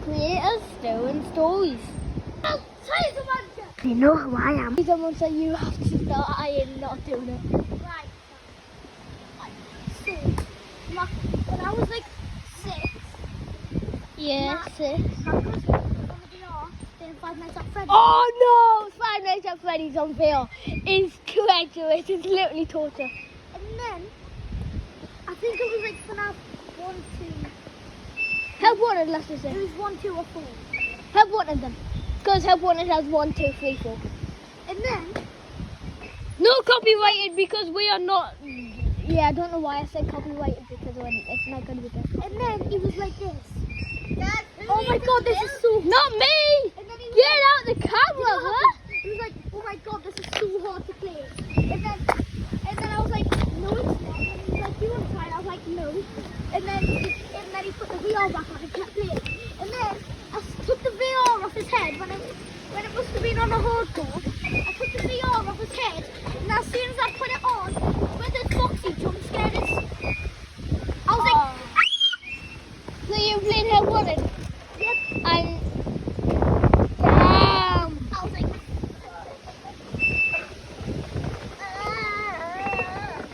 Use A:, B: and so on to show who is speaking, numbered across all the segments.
A: creators doing stories.
B: You know who I am.
A: Someone said you have to start. I am not doing it.
B: Right. So, when I was like 6,
A: Yeah,
B: my
A: 6.
B: cousin was on the VR playing Five Nights at Freddy's.
A: Oh no! Five Nights at Freddy's on VR. It's treacherous. It's literally torture.
B: And then, I think it was like FNAF 1, 2.
A: Help Wanted, let's just
B: It
A: say.
B: was 1, 2 or 4.
A: Help Wanted them. Because Help Wanted has 1, 2, 3, 4.
B: And then,
A: No copyrighted because we are not. Yeah, I don't know why I said copyrighted because it's not going to be good.
B: and then it was like this. Oh my god, this is so...
A: Not me!
B: And then he was
A: Get
B: like,
A: out the camera, huh?
B: It was like, oh my god, this is so hard to play. And then I was like, no, it's not. And he was like, do you want to try it? I was like, no. And then he put the VR back on and kept playing. And then I took the VR off his head when it must have been on a hardcore. I took the VR off his head, and as soon as I put it on, when the Foxy jump scared us, I was like,
A: So you played Help Wanted?
B: yep.
A: And. Damn!
B: I was like,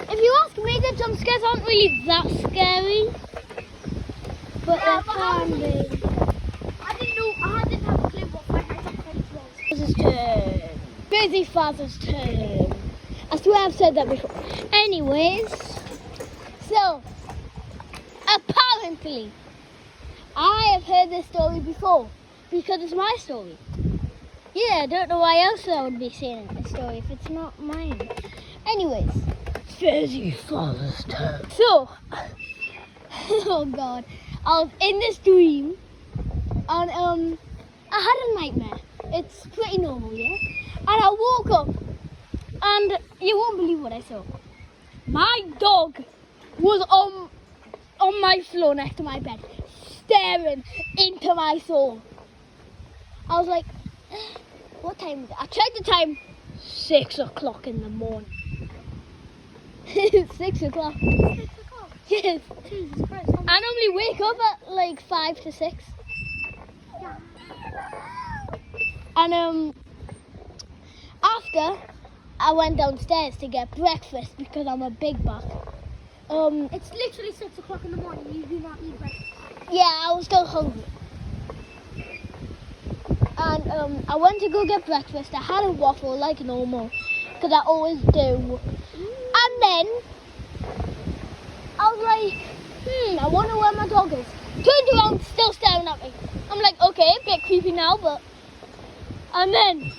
A: If you ask me, the jump scares aren't really that scary. But
B: Yeah,
A: they
B: but how
A: can
B: was
A: be.
B: I didn't have a clue what Five Nights at Freddy's was.
A: Father's turn. Busy father's turn. I swear I've said that before. Anyways, so apparently I have heard this story before because it's my story. Yeah, I don't know why else I would be saying this story if it's not mine. Anyways, busy father's turn. So, oh god, I was in this dream and I had a nightmare. It's pretty normal, yeah? And I woke up and you won't believe what I saw. My dog was on my floor next to my bed, staring into my soul. I was like, what time is it? I checked the time, 6 o'clock in the morning. 6 o'clock.
B: 6 o'clock.
A: Yes.
B: Jesus Christ.
A: I normally wake up at like 5 to 6.
B: Yeah.
A: And after I went downstairs to get breakfast because I'm a big buck.
B: It's literally 6 o'clock in the morning. You do not eat breakfast.
A: Yeah, I was still hungry. And I went to go get breakfast. I had a waffle like normal because I always do. And then I was like, I wonder where my dog is. Turned around, still staring at me. I'm like, okay, a bit creepy now, but. And then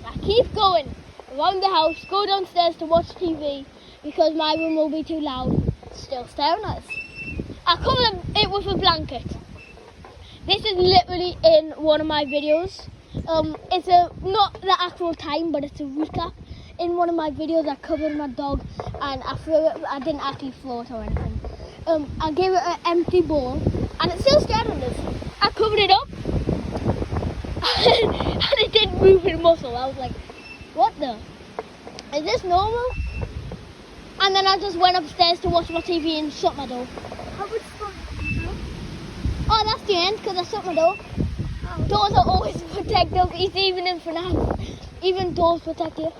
A: I keep going around the house, go downstairs to watch TV because my room will be too loud. Still staring at us. I covered it with a blanket. This is literally in one of my videos. It's not the actual time, but it's a recap. In one of my videos, I covered my dog and I threw it. I didn't actually throw it or anything. I gave it an empty bowl and it's still staring at us. I covered it up and it didn't move a muscle. I was like, what the? Is this normal? And then I just went upstairs to watch my TV and shut my door.
B: How would start?
A: Oh, that's the end because I shut my door. Doors are always protected. It's even in FNAF. Even doors protect you.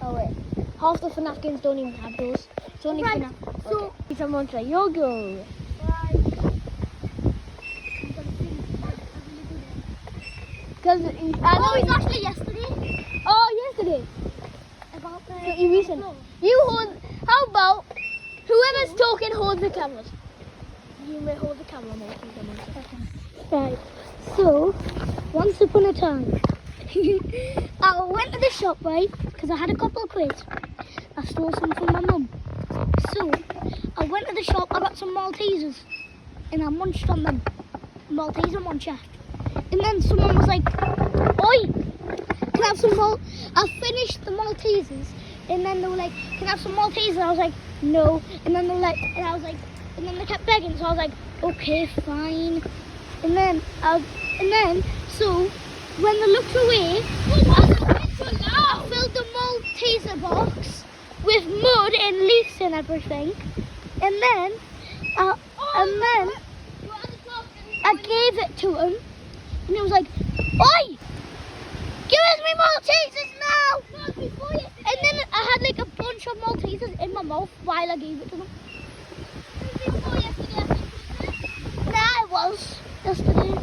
A: Oh wait, half the FNAF games don't even have doors. It's only
B: Right,
A: FNAF.
B: so-
A: Okay. Someone say yoga. Because I know
B: It's actually yesterday.
A: Oh, yesterday.
B: About the.
A: So you recent. You hold. How about whoever's talking holds the cameras? You may hold the camera.
B: Right. So, once upon a time, I went to the shop, right? Because I had a couple of quid. I stole some from my mum. So, I went to the shop, I got some Maltesers. And I munched on them. Malteser muncher. And then someone was like, oi, can I have some I finished the Maltesers. And then they were like, can I have some Maltesers? And I was like, no. And then they were like, and I was like, and then they kept begging. So I was like, okay, fine. And then, so when they looked away, I filled the Malteser box with mud and leaves and everything. And then I gave it to him. And he was like, "Oi! Give us me Maltesers now!"
A: Not before yesterday.
B: And then I had like a bunch of Maltesers in my mouth while I gave it to them.
A: Before yesterday, I think.
B: Nah, it was yesterday.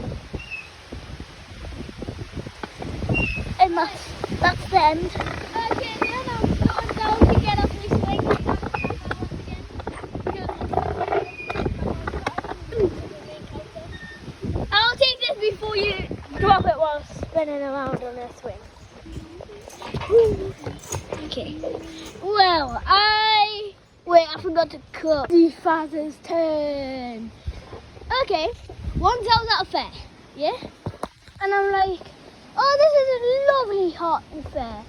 B: And that's the end.
A: Okay, then I'm going down to get up this swing. I'll take this before you drop it while spinning around on this swing.
B: Okay.
A: Well, I forgot to cut the father's turn. Okay, once I was at a fair, yeah? And I'm like, oh, this is a lovely hot fair.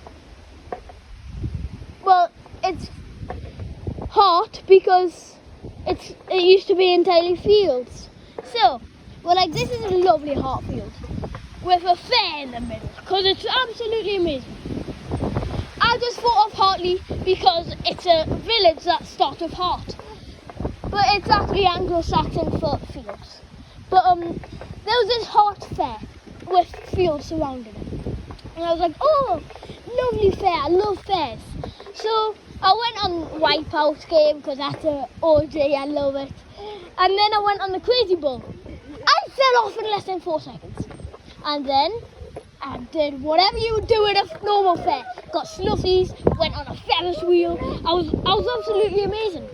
A: Well, it's hot because it used to be entirely fields. So, we're like, this is a lovely hot field with a fair in the middle because it's absolutely amazing. I just thought of Hartley because it's a village that starts with Hart, but it's actually Anglo-Saxon for fields. But there was this Hart fair with fields surrounding it, and I was like, oh, lovely fair, I love fairs. So I went on Wipeout game because that's a OJ, I love it. And then I went on the Crazy Bull. I fell off in less than 4 seconds, and then I did whatever you would do at a normal fair. Got snuffies, went on a Ferris wheel. I was absolutely amazing.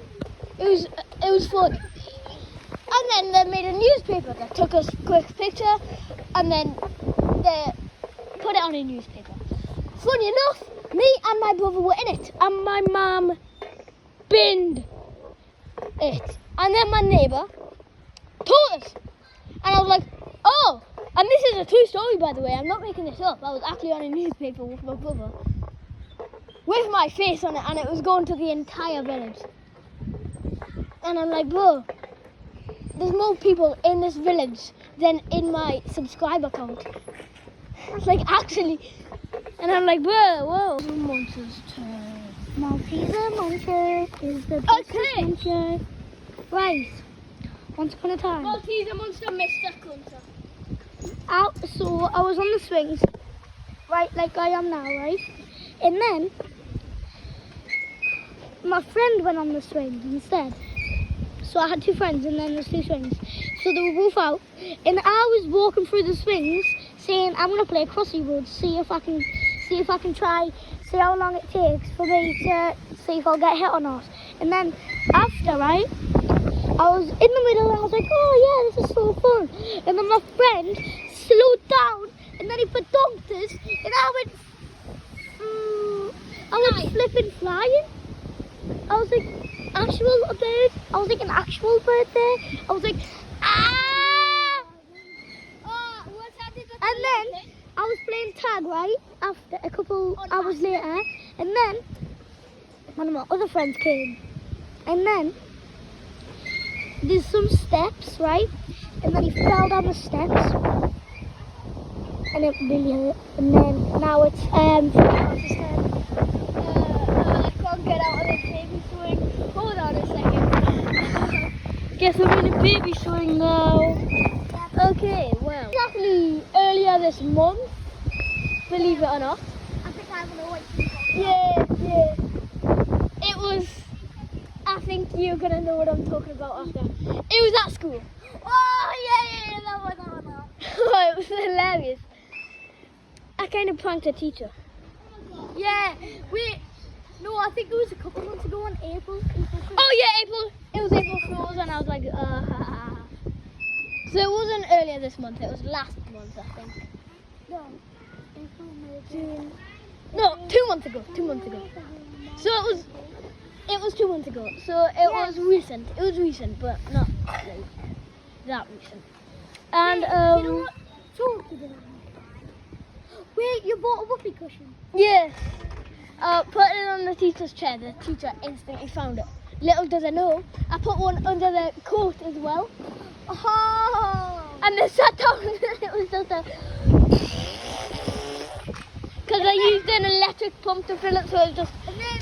A: It was fun. And then they made a newspaper that took a quick picture, and then they put it on a newspaper. Funny enough, me and my brother were in it, and my mum binned it. And then my neighbour told us, and I was like, oh. And this is a true story, by the way. I'm not making this up. I was actually on a newspaper with my brother, with my face on it, and it was going to the entire village. And I'm like, bro, there's more people in this village than in my subscriber count. Like, actually. And I'm like, bro, whoa. Monster's turn.
B: Malteser Muncher is the best muncher. Right. Once upon a time.
A: Malteser Monster, Mr. Cunter.
B: So I was on the swings, right, like I am now, right? And then my friend went on the swings instead. So I had 2 friends, and then there's 2 swings. So they were both out, and I was walking through the swings, saying I'm gonna play Crossy Roads, see if I can try, see how long it takes for me to see if I'll get hit or not. And then after, right, I was in the middle, and I was like, oh yeah, this is so fun. And then my friend slowed down, and then he put doctors, and I went flipping flying. I was like, actual bird. I was like an actual bird there. I was like, ah! And then I was playing tag, right? After a couple hours later, and then one of my other friends came, and then there's some steps, right? And then he fell down the steps, and it really hurt. And then now it's I
A: can't get out of the baby swing. Hold on a second. Guess I'm in a baby swing now. Okay, well, exactly earlier this month, believe it or not.
B: I think I have a white.
A: Yeah. It was. I think you're gonna know what I'm talking about after. It was at school.
B: Oh yeah, that one.
A: Oh, it was hilarious. I kind of pranked a teacher.
B: Yeah, wait. No, I think it was a couple months ago on April.
A: Oh yeah, April. It was April Fools, and I was like, So it wasn't earlier this month. It was last month, I think.
B: No, April, May, June.
A: No, 2 months ago. 2 months ago. So it was 2 months ago. So it was recent. It was recent, but not like that recent. And
B: You know what? Talk to them. Wait, you bought a whoopee cushion?
A: yes. Put it on the teacher's chair. The teacher instantly found it. Little does I know, I put one under the coat as well.
B: Oh!
A: And they sat down and it was just a... Because I used an electric pump to fill it, so it was just...
B: And then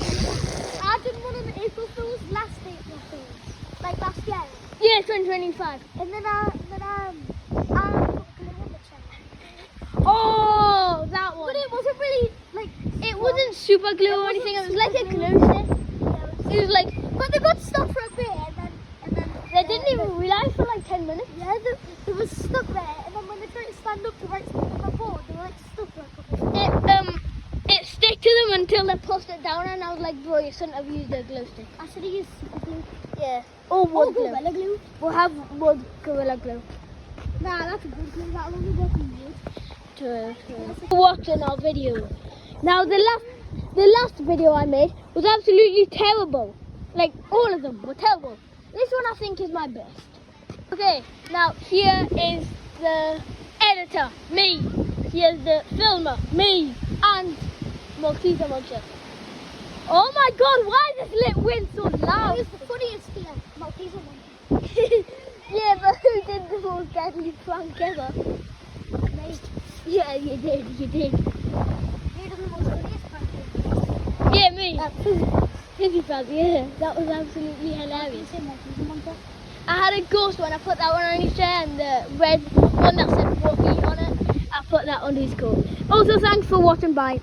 B: I did one on the April Fools, last April Fools, like last year.
A: Yeah, 2025.
B: And then I put glue on the chair.
A: super glue or anything. It was like a glue stick. It was like,
B: But they got stuck for a bit, and then
A: they didn't even realise for like 10 minutes.
B: yeah, they were stuck there, and then when they tried to stand up to write something on the board, they were like stuck for a couple of minutes.
A: It stuck to them until they pushed it down, and I was like, bro, you shouldn't have used a glue stick.
B: I should have used super glue.
A: Yeah. Or wood glue.
B: Gorilla glue.
A: We'll have wood Gorilla Glue.
B: Nah, that's a good glue. That'll only work on wood.
A: True. Watching our video. Now the last video I made was absolutely terrible. Like all of them were terrible. This one I think is my best. Okay, now here is the editor, me. Here's the filmer, me, and Malteser Muncher. Oh my God! Why is this lit wind so loud?
B: It's the funniest here. Malteser one.
A: Yeah, but who did the most deadly prank ever?
B: Me.
A: Yeah, you did.
B: You did the most funniest prank.
A: Yeah, me. Fizzy Fuzz, yeah. That was absolutely hilarious.
B: Malteser one.
A: I had a ghost one. I put that one on his chair, and the red one that said "Rocky" on it, I put that on his coat. Also, thanks for watching. Bye.